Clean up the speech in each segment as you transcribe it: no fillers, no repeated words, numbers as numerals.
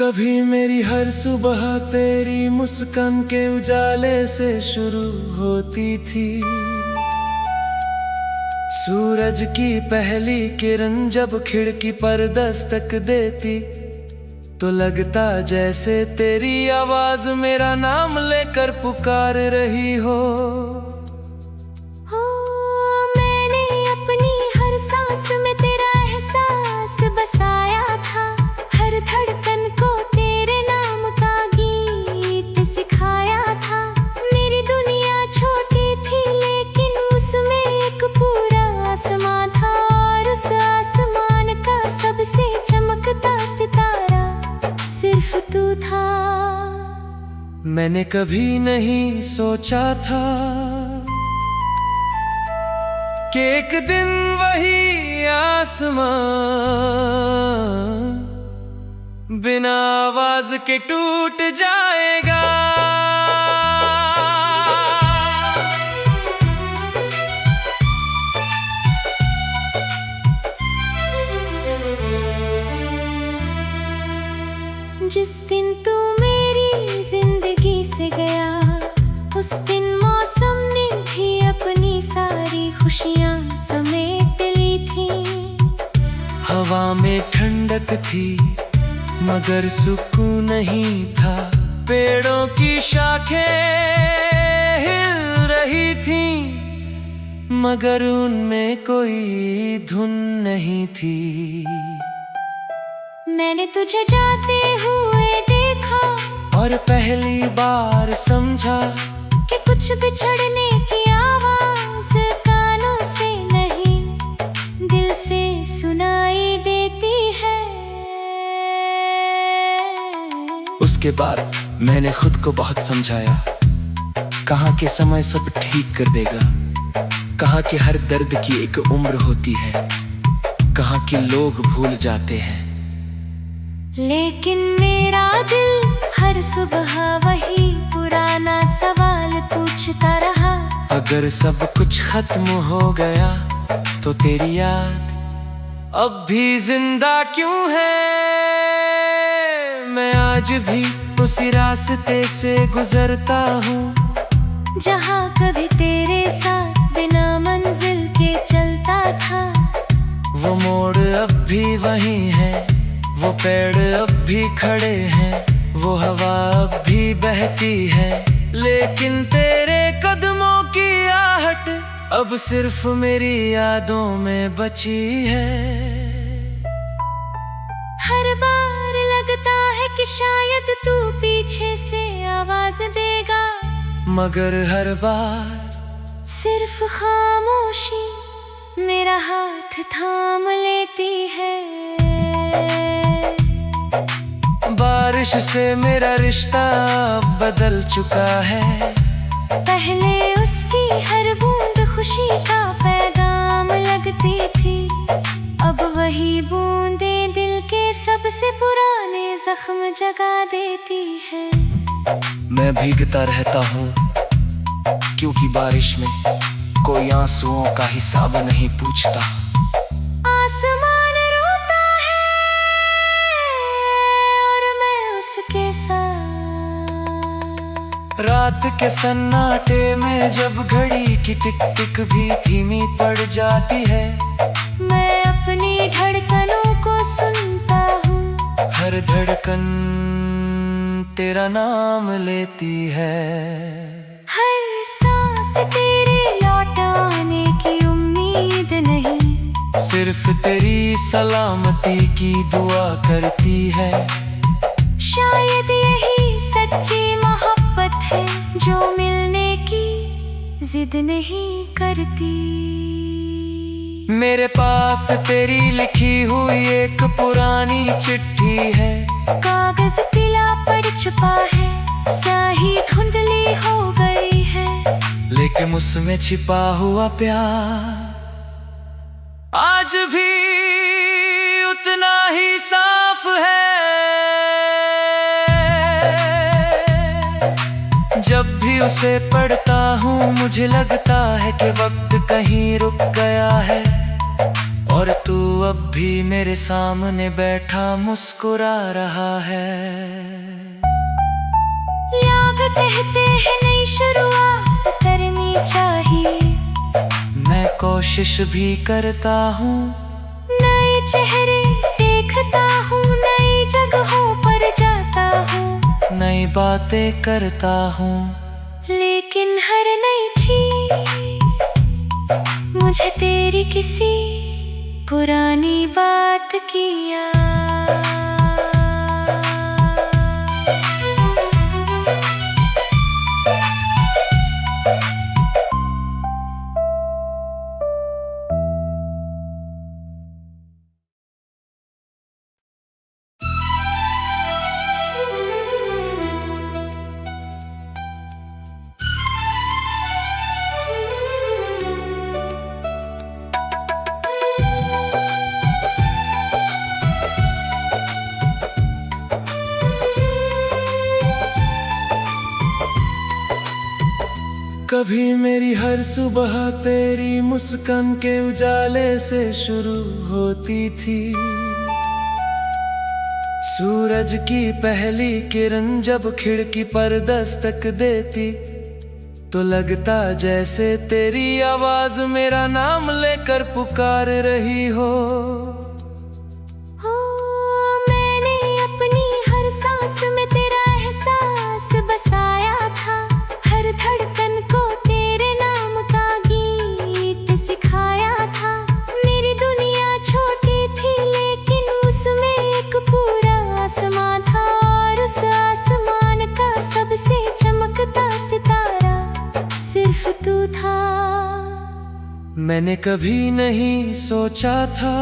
कभी मेरी हर सुबह तेरी मुस्कान के उजाले से शुरू होती थी। सूरज की पहली किरण जब खिड़की पर दस्तक देती तो लगता जैसे तेरी आवाज मेरा नाम लेकर पुकार रही हो। मैंने अपनी हर सांस में तेरा एहसास बसाया था, हर धड़कन को तेरे नाम का गीत सिखाया था। मेरी दुनिया छोटी थी लेकिन उसमें एक पूरा आसमां था, और उस आसमान का सबसे चमकता सितारा सिर्फ तू था। मैंने कभी नहीं सोचा था कि एक दिन वही आसमां बिना आवाज के टूट जाएगा। जिस दिन तू मेरी जिंदगी से गया, उस दिन मौसम ने भी अपनी सारी खुशियाँ समेट ली थी। हवा में ठंडक थी मगर सुकून नहीं था, पेड़ों की शाखें हिल रही थीं मगर उनमें कोई धुन नहीं थी। मैंने तुझे जाते हुए देखा और पहली बार समझा कि कुछ बिछड़ने की आवाज कानों से नहीं दिल से सुनाई देती है। उसके बाद मैंने खुद को बहुत समझाया, कहा कि समय सब ठीक कर देगा, कहा कि हर दर्द की एक उम्र होती है, कहा कि लोग भूल जाते हैं। लेकिन मेरा दिल हर सुबह वही पुराना सवाल पूछता रहा, अगर सब कुछ खत्म हो गया तो तेरी याद अब भी जिंदा क्यों है। मैं आज भी उसी रास्ते से गुजरता हूँ जहाँ कभी तेरे साथ बिना मंजिल के चलता था। वो मोड़ अब भी वही है, वो पेड़ अब भी खड़े हैं, वो हवा अब भी बहती है, लेकिन तेरे कदमों की आहट अब सिर्फ मेरी यादों में बची है। हर बार लगता है कि शायद तू पीछे से आवाज देगा, मगर हर बार सिर्फ खामोशी मेरा हाथ थाम लेती है। बारिश से मेरा रिश्ता अब बदल चुका है, पहले उसकी हर बूंद खुशी का पैगाम लगती थी, अब वही बूंदें दिल के सबसे पुराने जख्म जगा देती है। मैं भीगता रहता हूँ क्योंकि बारिश में कोई आंसुओं का हिसाब नहीं पूछता। आसमान रोता है और मैं उसके साथ। रात के सन्नाटे में जब घड़ी की टिक टिक भी धीमी पड़ जाती है, मैं अपनी धड़कनों को सुनता हूँ, हर धड़कन तेरा नाम लेती है। हर सांस तेरे लौट आने की उम्मीद नहीं, सिर्फ तेरी सलामती की दुआ करती है। शायद यही सच्ची मोहब्बत है जो मिलने की जिद नहीं करती। मेरे पास तेरी लिखी हुई एक पुरानी चिट्ठी है, कागज पीला पड़ चुका है, स्याही धुंधली हो गई है, लेकिन उसमें छिपा हुआ प्यार आज भी उतना ही साफ है। जब भी उसे पढ़ता हूँ मुझे लगता है कि वक्त कहीं रुक गया है और तू अब भी मेरे सामने बैठा मुस्कुरा रहा है। लोग कहते हैं नई शुरुआत करनी चाहिए, मैं कोशिश भी करता हूँ, नए चेहरे देखता हूँ, नई जगहों पर जाता हूँ, नई बातें करता हूँ, लेकिन हर नई चीज मुझे तेरी किसी पुरानी बात की याद। कभी मेरी हर सुबह तेरी मुस्कान के उजाले से शुरू होती थी। सूरज की पहली किरण जब खिड़की पर दस्तक देती तो लगता जैसे तेरी आवाज मेरा नाम लेकर पुकार रही हो। मैंने अपनी हर सांस में तेरा एहसास बसाया था, हर धड़कन को तेरे नाम का गीत सिखाया था। मेरी दुनिया छोटी थी लेकिन उसमें एक पूरा आसमां था, और उस आसमान का सबसे चमकता सितारा सिर्फ तू था। मैंने कभी नहीं सोचा था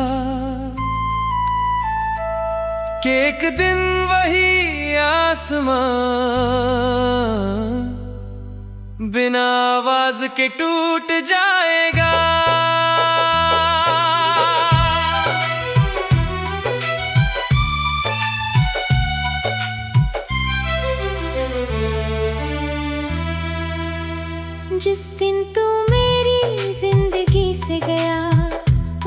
कि एक दिन वही आसमां बिना आवाज के टूट जाएगा। जिस दिन तू मेरी जिंदगी से गया,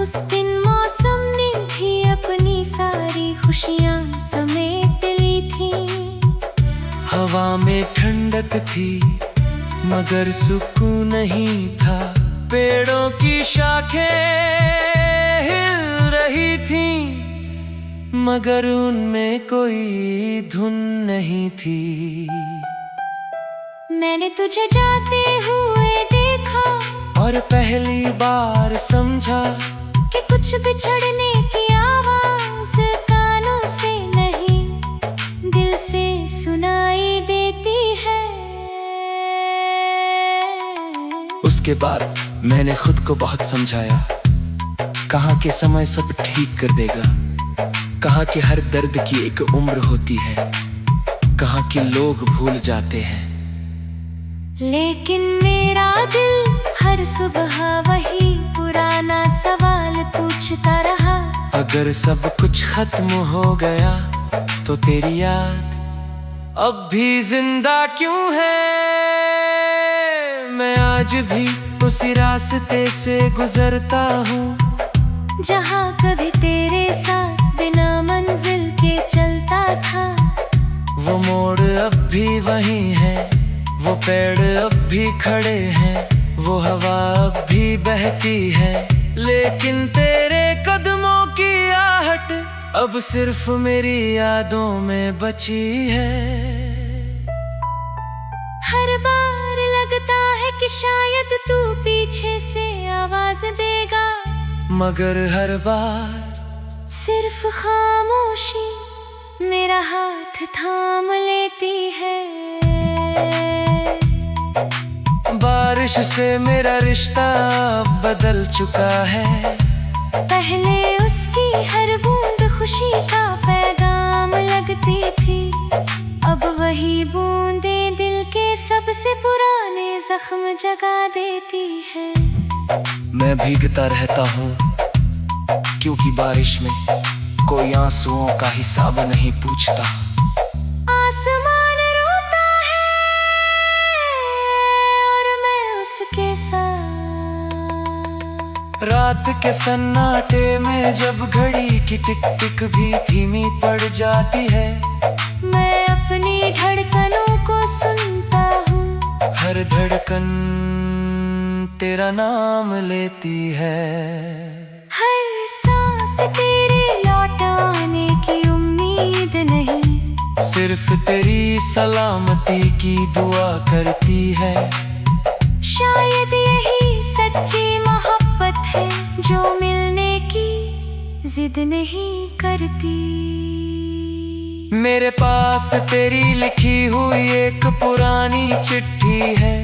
उस दिन मौसम ने भी अपनी सारी खुशियाँ समेट ली थी। हवा में ठंडक थी मगर सुकून नहीं था, पेड़ों की शाखें हिल रही थी मगर उनमें कोई धुन नहीं थी। मैंने तुझे जाते हुए देखा और पहली बार समझा कि कुछ बिछड़ने की आवाज कानों से नहीं दिल से सुनाई देती है। उसके बाद मैंने खुद को बहुत समझाया, कहा कि समय सब ठीक कर देगा, कहा कि हर दर्द की एक उम्र होती है, कहा कि लोग भूल जाते हैं। लेकिन मेरा दिल हर सुबह वही पुराना सवाल पूछता रहा, अगर सब कुछ खत्म हो गया तो तेरी याद अब भी जिंदा क्यों है। मैं आज भी उसी रास्ते से गुजरता हूँ जहाँ कभी तेरे साथ बिना मंजिल के चलता था। वो मोड़ अब भी वही है, वो पेड़ अब भी खड़े हैं, वो हवा अब भी बहती है, लेकिन तेरे कदमों की आहट अब सिर्फ मेरी यादों में बची है। हर बार लगता है कि शायद तू पीछे से आवाज देगा, मगर हर बार सिर्फ खामोशी मेरा हाथ थाम लेती है। बारिश से मेरा रिश्ता अब बदल चुका है, पहले उसकी हर बूंद खुशी का पैगाम लगती थी, अब वही बूंदें दिल के सबसे पुराने जख्म जगा देती है। मैं भीगता रहता हूँ क्योंकि बारिश में कोई आंसुओं का हिसाब नहीं पूछता। आसमान रोता है और मैं उसके साथ। रात के सन्नाटे में जब घड़ी की टिक टिक भी धीमी पड़ जाती है, मैं अपनी धड़कनों को सुनता हूँ। हर धड़कन तेरा नाम लेती है। हर सांस तेरे लौट आने की उम्मीद नहीं, सिर्फ तेरी सलामती की दुआ करती है। शायद यही सच्ची मोहब्बत है जो मिलने की जिद नहीं करती। मेरे पास तेरी लिखी हुई एक पुरानी चिट्ठी है।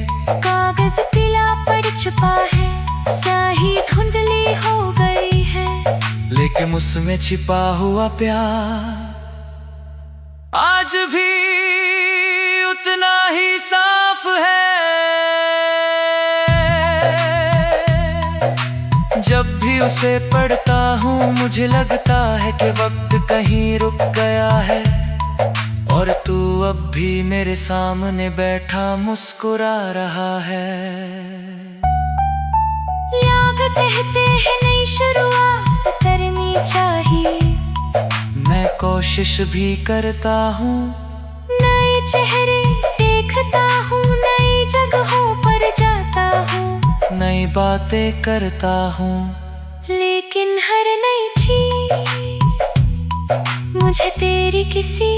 कागज पीला पड़ चुका है, स्याही धुंधली हो गई है, लेकिन उसमें छिपा हुआ प्यार आज भी उतना ही साफ है। जब भी उसे पढ़ता हूँ मुझे लगता है कि वक्त कहीं रुक गया है, और तू अब भी मेरे सामने बैठा मुस्कुरा रहा है। लोग कहते हैं नई शुरुआत करनी चाहिए, मैं कोशिश भी करता हूँ। नए चेहरे देखता हूँ, नई जगहों पर जाता हूँ, नई बातें करता हूँ, लेकिन हर नई चीज मुझे तेरी किसी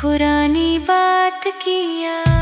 पुरानी बात की याद।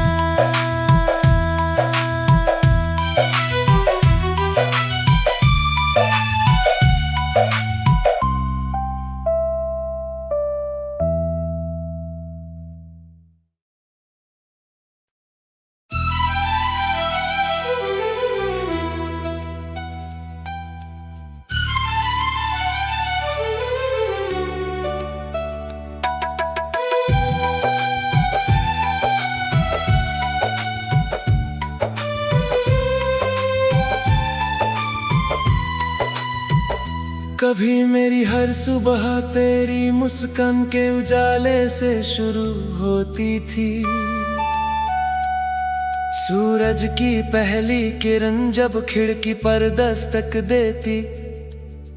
कभी मेरी हर सुबह तेरी मुस्कान के उजाले से शुरू होती थी। सूरज की पहली किरण जब खिड़की पर दस्तक देती,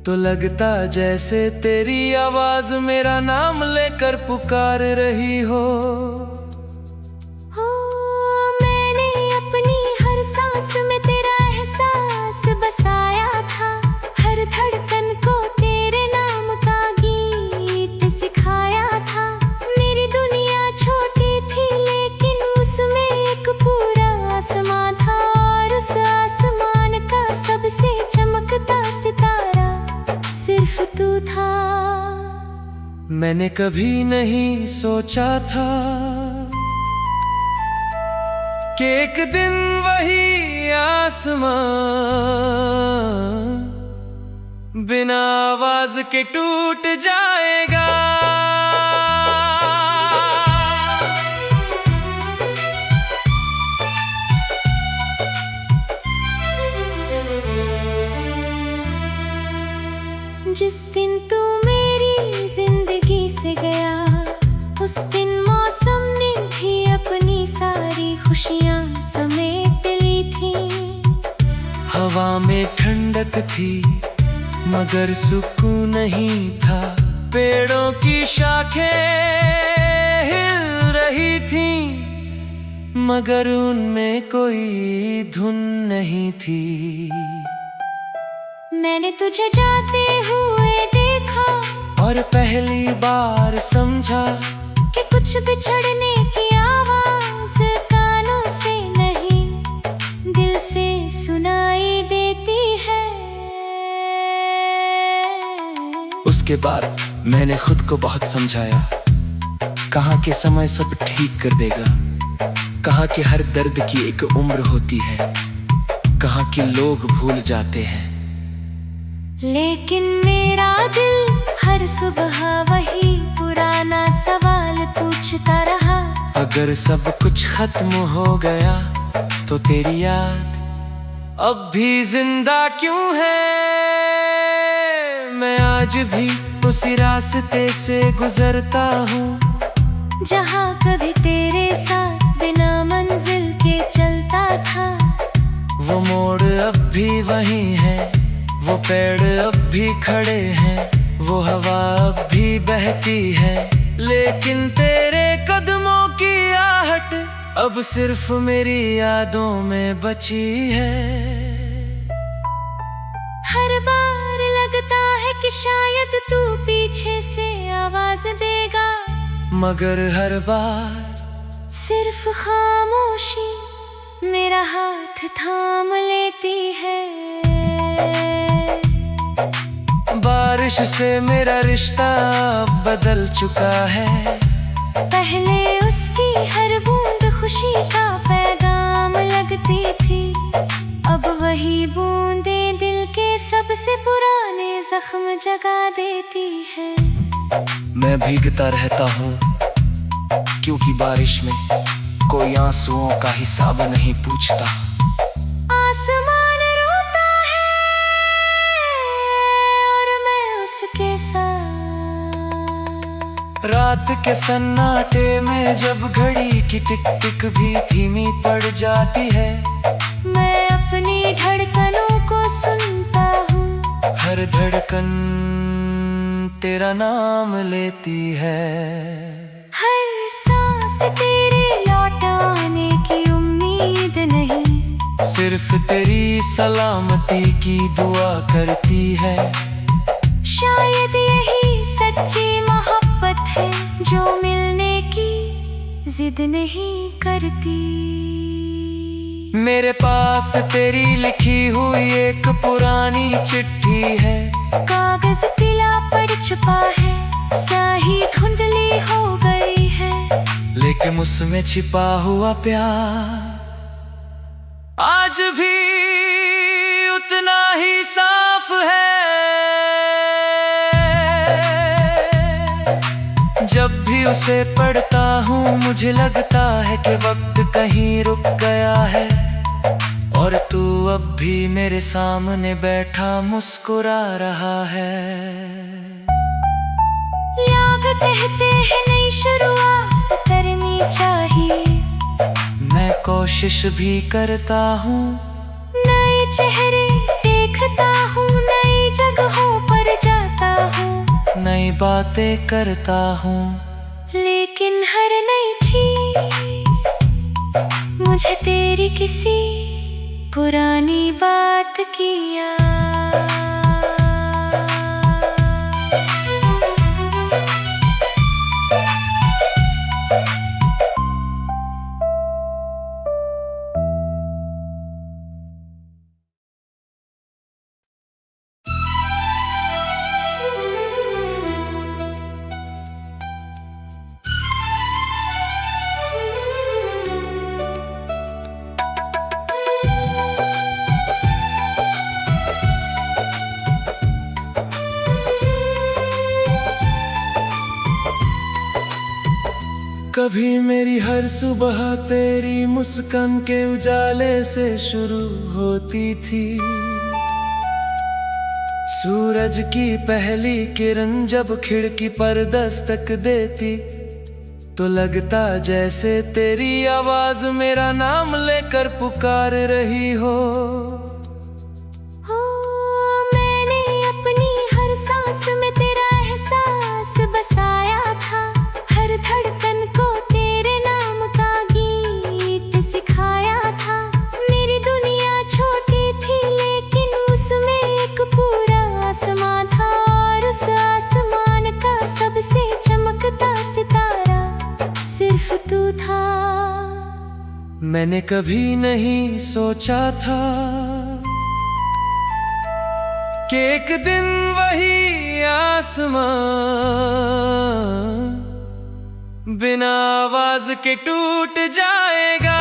तो लगता जैसे तेरी आवाज मेरा नाम लेकर पुकार रही हो। मैंने अपनी हर सांस में तेरा एहसास बसाया था, हर धड़कन को तेरे नाम का गीत सिखाया था। मेरी दुनिया छोटी थी लेकिन उसमें एक पूरा आसमां था, और उस आसमान का सबसे चमकता सितारा सिर्फ तू था। मैंने कभी नहीं सोचा था कि एक दिन वही आसमां बिना आवाज के टूट जाएगा। जिस दिन तू मेरी जिंदगी से गया, उस दिन मौसम ने भी अपनी सारी खुशियाँ समेट ली थी। हवा में ठंडक थी मगर सुकून नहीं था, पेड़ों की शाखें हिल रही थीं मगर उनमें कोई धुन नहीं थी। मैंने तुझे जाते हुए देखा और पहली बार समझा कि कुछ बिछड़ने की आवाज कानों से नहीं दिल से सुनाई देती है। उसके बाद मैंने खुद को बहुत समझाया, कहा कि समय सब ठीक कर देगा, कहा कि हर दर्द की एक उम्र होती है, कहा कि लोग भूल जाते हैं। लेकिन मेरा दिल हर सुबह वही पुराना सवाल पूछता रहा, अगर सब कुछ खत्म हो गया तो तेरी याद अब भी जिंदा क्यों है। मैं आज भी उसी रास्ते से गुजरता हूँ जहाँ कभी तेरे साथ बिना मंजिल के चलता था। वो मोड़ अब भी वही है, वो पेड़ अब भी खड़े हैं, वो हवा अब भी बहती है, लेकिन तेरे कदमों की आहट अब सिर्फ मेरी यादों में बची है। हर बार लगता है कि शायद तू पीछे से आवाज देगा, मगर हर बार सिर्फ खामोशी मेरा हाथ थाम लेती है। बारिश से मेरा रिश्ता अब बदल चुका है, पहले उसकी हर बूंद खुशी का पैगाम लगती थी, अब वही बूंदें दिल के सबसे पुराने जख्म जगा देती है। मैं भीगता रहता हूँ क्योंकि बारिश में कोई आंसुओं का हिसाब नहीं पूछता। आसमान रोता है और मैं उसके साथ। रात के सन्नाटे में जब घड़ी की टिक टिक भी धीमी पड़ जाती है, मैं अपनी धड़कनों को सुनता हूँ, हर धड़कन तेरा नाम लेती है। हर सांस तेरे लौट आने की उम्मीद नहीं, सिर्फ तेरी सलामती की दुआ करती है। शायद यही सच्ची मोहब्बत है जो मिलने की जिद नहीं करती। मेरे पास तेरी लिखी हुई एक पुरानी चिट्ठी है, कागज पीला पड़ चुका है, स्याही धुंधली हो गई है, लेकिन उसमें छिपा हुआ प्यार आज भी उतना ही साफ है। जब भी उसे पढ़ता हूँ मुझे लगता है कि वक्त कहीं रुक गया है, और तू अब भी मेरे सामने बैठा मुस्कुरा रहा है। लोग कहते हैं नई शुरुआत करनी चाहिए, मैं कोशिश भी करता हूँ, नए चेहरे देखता हूँ, नई जगहों पर जाता हूँ, नई बातें करता हूँ, लेकिन हर नई चीज मुझे तेरी किसी पुरानी बात की याद। कभी मेरी हर सुबह तेरी मुस्कान के उजाले से शुरू होती थी। सूरज की पहली किरण जब खिड़की पर दस्तक देती तो लगता जैसे तेरी आवाज मेरा नाम लेकर पुकार रही हो। मैंने अपनी हर सांस में तेरा एहसास बसाया था, हर धड़कन को तेरे नाम का गीत सिखाया था। मेरी दुनिया छोटी थी लेकिन उसमें एक पूरा आसमां था, और उस आसमान का सबसे चमकता सितारा सिर्फ तू था। मैंने कभी नहीं सोचा था कि एक दिन वही आसमां बिना आवाज के टूट जाएगा।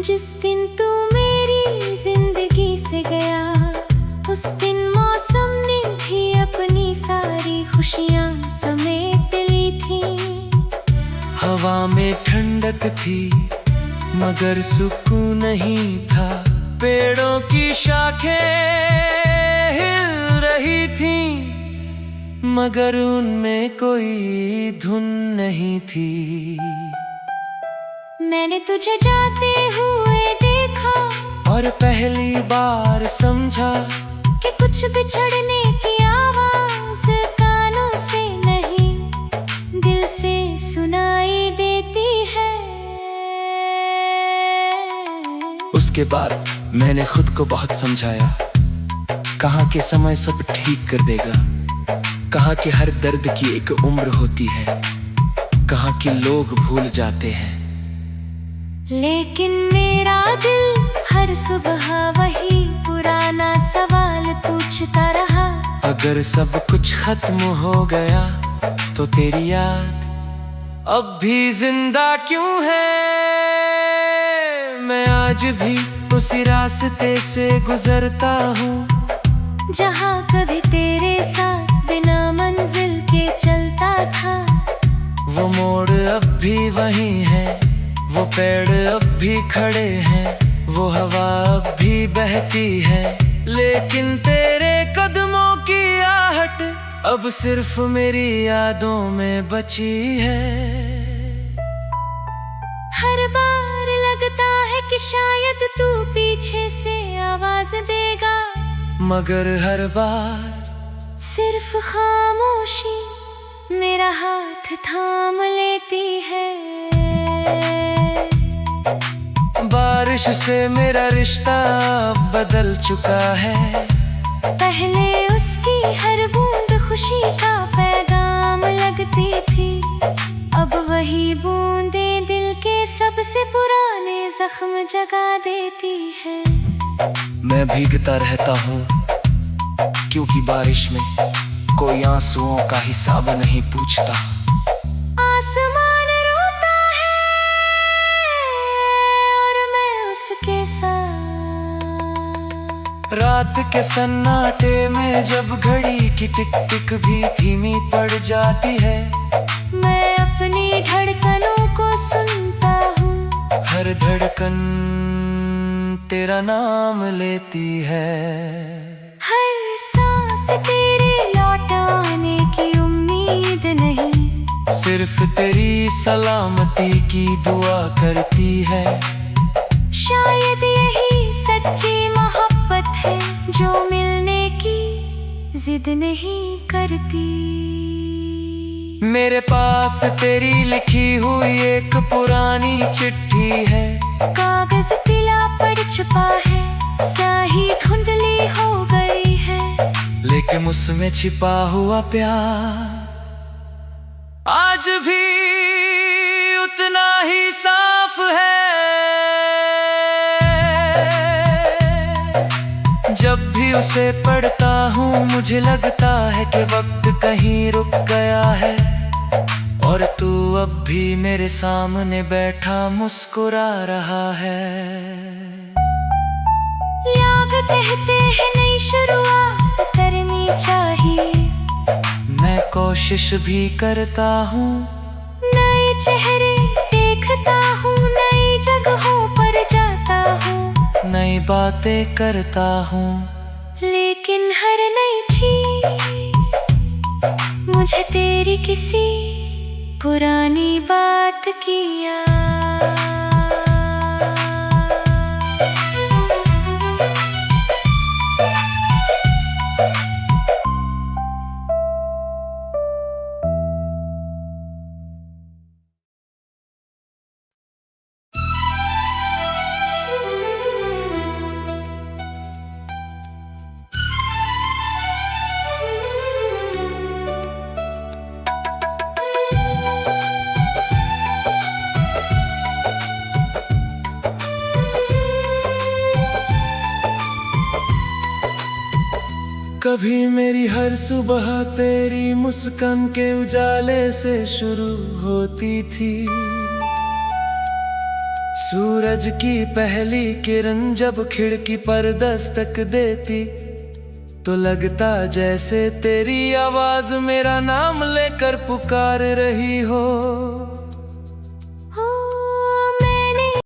जिस दिन तू मेरी जिंदगी से गया, उस दिन मौसम ने भी अपनी सारी खुशियाँ समेट ली थी। हवा में ठंडक थी मगर सुकून नहीं था, पेड़ों की शाखें हिल रही थीं मगर उनमें कोई धुन नहीं थी। मैंने तुझे जाते हुए देखा और पहली बार समझा कि कुछ बिछड़ने की आवाज कानों से नहीं दिल से सुनाई देती है। उसके बाद मैंने खुद को बहुत समझाया, कहा कि समय सब ठीक कर देगा, कहा कि हर दर्द की एक उम्र होती है, कहा कि लोग भूल जाते हैं। लेकिन मेरा दिल हर सुबह वही पुराना सवाल पूछता रहा। अगर सब कुछ खत्म हो गया तो तेरी याद अब भी जिंदा क्यों है? मैं आज भी उसी रास्ते से गुजरता हूँ जहाँ कभी तेरे साथ बिना मंजिल के चलता था। वो मोड़ अब भी वही है, वो पेड़ अब भी खड़े हैं, वो हवा अब भी बहती है, लेकिन तेरे कदमों की आहट अब सिर्फ मेरी यादों में बची है। हर बार लगता है कि शायद तू पीछे से आवाज देगा, मगर हर बार सिर्फ खामोशी मेरा हाथ थाम लेती है। बारिश से मेरा रिश्ता अब बदल चुका है। पहले उसकी हर बूंद खुशी का पैगाम लगती थी, अब वही बूंदें दिल के सबसे पुराने जख्म जगा देती है। मैं भीगता रहता हूँ क्योंकि बारिश में कोई आंसुओं का हिसाब नहीं पूछता। आसमान रोता है और मैं उसके साथ। रात के सन्नाटे में जब घड़ी की टिक टिक भी धीमी पड़ जाती है, मैं अपनी धड़कनों को सुनता हूँ। हर धड़कन तेरा नाम लेती है। हर सांस तेरे लौट आने की उम्मीद नहीं, सिर्फ तेरी सलामती की दुआ करती है। शायद यही सच्ची मोहब्बत है जो मिलने की जिद नहीं करती। मेरे पास तेरी लिखी हुई एक पुरानी चिट्ठी है, कागज पीला पड़ चुका है, स्याही धुंधली हो गई है, लेकिन उसमें छिपा हुआ प्यार आज भी उतना ही साफ है। जब भी उसे पढ़ता हूँ मुझे लगता है कि वक्त कहीं रुक गया है, और तू अब भी मेरे सामने बैठा मुस्कुरा रहा है। लोग कहते हैं नई शुरुआत करनी चाहिए, मैं कोशिश भी करता हूँ, नए चेहरे देखता हूँ, नई जगहों पर जाता हूँ, नई बातें करता हूँ, लेकिन हर नई चीज मुझे तेरी किसी पुरानी बात की याद। कभी मेरी हर सुबह तेरी मुस्कान के उजाले से शुरू होती थी। सूरज की पहली किरण जब खिड़की पर दस्तक देती तो लगता जैसे तेरी आवाज मेरा नाम लेकर पुकार रही हो।